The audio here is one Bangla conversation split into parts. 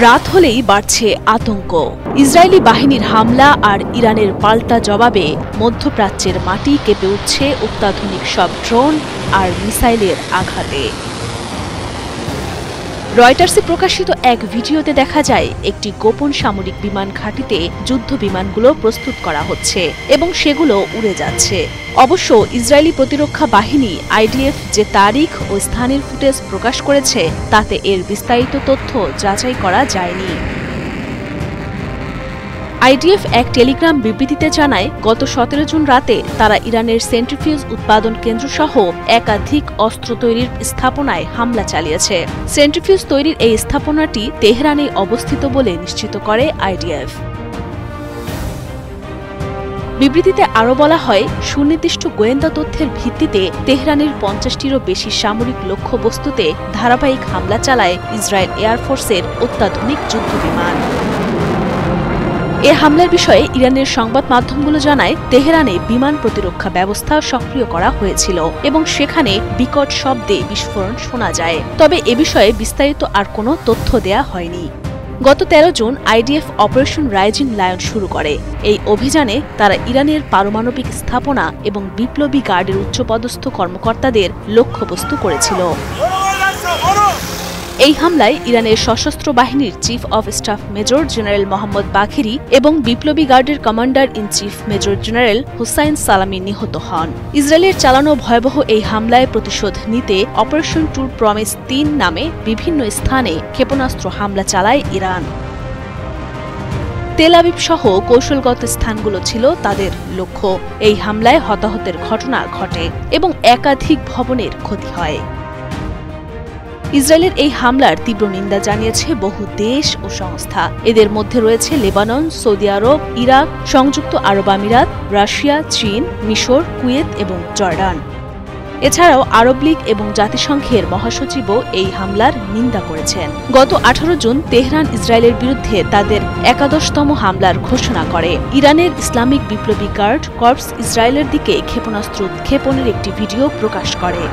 রাত হলেই বাড়ছে আতঙ্ক। ইসরায়েলি বাহিনীর হামলা আর ইরানের পাল্টা জবাবে মধ্যপ্রাচ্যের মাটি কেঁপে উঠছে অত্যাধুনিক সব ড্রোন আর মিসাইলের আঘাতে। রয়টার্সে প্রকাশিত এক ভিডিওতে দেখা যায় একটি গোপন সামরিক বিমান ঘাঁটিতে যুদ্ধ বিমানগুলো প্রস্তুত করা হচ্ছে এবং সেগুলো উড়ে যাচ্ছে। অবশ্য ইসরায়েলি প্রতিরক্ষা বাহিনী আইডিএফ যে তারিখ ও স্থানের ফুটেজ প্রকাশ করেছে তাতে এর বিস্তারিত তথ্য যাচাই করা যায়নি। আইডিএফ এক টেলিগ্রাম বিবৃতিতে জানায়, গত 17 জুন রাতে তারা ইরানের সেন্ট্রিফিউজ উৎপাদন কেন্দ্রসহ একাধিক অস্ত্র তৈরির স্থাপনায় হামলা চালিয়েছে। সেন্ট্রিফিউজ তৈরির এই স্থাপনাটি তেহরানে অবস্থিত বলে নিশ্চিত করে আইডিএফ। বিবৃতিতে আরও বলা হয়, সুনির্দিষ্ট গোয়েন্দা তথ্যের ভিত্তিতে তেহরানের 50টিরও বেশি সামরিক লক্ষ্যবস্তুতে ধারাবাহিক হামলা চালায় ইসরায়েল এয়ারফোর্সের অত্যাধুনিক যুদ্ধবিমান। এ হামলার বিষয়ে ইরানের সংবাদ মাধ্যমগুলো জানায়, তেহরানে বিমান প্রতিরক্ষা ব্যবস্থা সক্রিয় করা হয়েছিল এবং সেখানে বিকট শব্দে বিস্ফোরণ শোনা যায়। তবে এ বিষয়ে বিস্তারিত আর কোনো তথ্য দেয়া হয়নি। গত 13 June IDF operation rising lion শুরু করে। এই অভিযানে তারা ইরানের পারমাণবিক স্থাপনা এবং বিপ্লবী গার্ডের উচ্চপদস্থ কর্মকর্তাদের লক্ষ্যবস্তু করেছিল। এই হামলায় ইরানের সশস্ত্র বাহিনীর chief of staff major general Mohammad Bagheri এবং বিপ্লবী গার্ডের commander in chief major general Hossein Salami নিহত হন। ইসরায়েলের চালানো ভয়াবহ এই হামলায় প্রতিশোধ নিতে অপারেশন ট্রু প্রমিস 3 নামে বিভিন্ন স্থানে ক্ষেপণাস্ত্র হামলা চালায় ইরান। তেল আবিব সহ কৌশলগত স্থানগুলো ছিল তাদের লক্ষ্য। এই হামলায় হতাহতের ঘটনা ঘটে এবং একাধিক ভবনের ক্ষতি হয়। ইসরায়েলের এই হামলার তীব্র নিন্দা জানিয়েছে বহু দেশ ও সংস্থা। এদের মধ্যে রয়েছে লেবানন, সৌদি আরব, ইরাক, সংযুক্ত আরব আমিরাত, রাশিয়া, চীন, মিশর, কুয়েত এবং জর্ডান। এছাড়াও আরব লীগ এবং জাতিসংঘের মহাসচিবও এই হামলার নিন্দা করেছেন। গত 18 জুন তেহরান ইসরায়েলের বিরুদ্ধে তাদের 11তম হামলার ঘোষণা করে। ইরানের ইসলামিক বিপ্লবী গার্ড কর্পস ইসরায়েলের দিকে ক্ষেপণাস্ত্র উৎক্ষেপণের একটি ভিডিও প্রকাশ করে।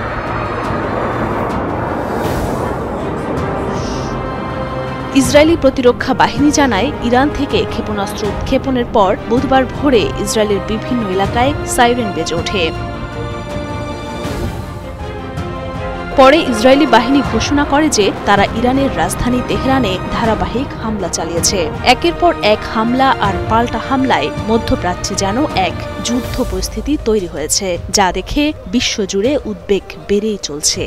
ইসরায়েলি প্রতিরক্ষা বাহিনী জানায়, ইরান থেকে ক্ষেপণাস্ত্র উৎক্ষেপণের পর বুধবার ভোরে ইসরায়েলের বিভিন্ন এলাকায় সাইরেন বেজে ওঠে। পরে ইসরায়েলি বাহিনী ঘোষণা করে যে তারা ইরানের রাজধানী তেহরানে ধারাবাহিক হামলা চালিয়েছে। একের পর এক হামলা আর পাল্টা হামলায় মধ্যপ্রাচ্যে যেন এক যুদ্ধ পরিস্থিতি তৈরি হয়েছে, যা দেখে বিশ্বজুড়ে উদ্বেগ বেড়েই চলছে।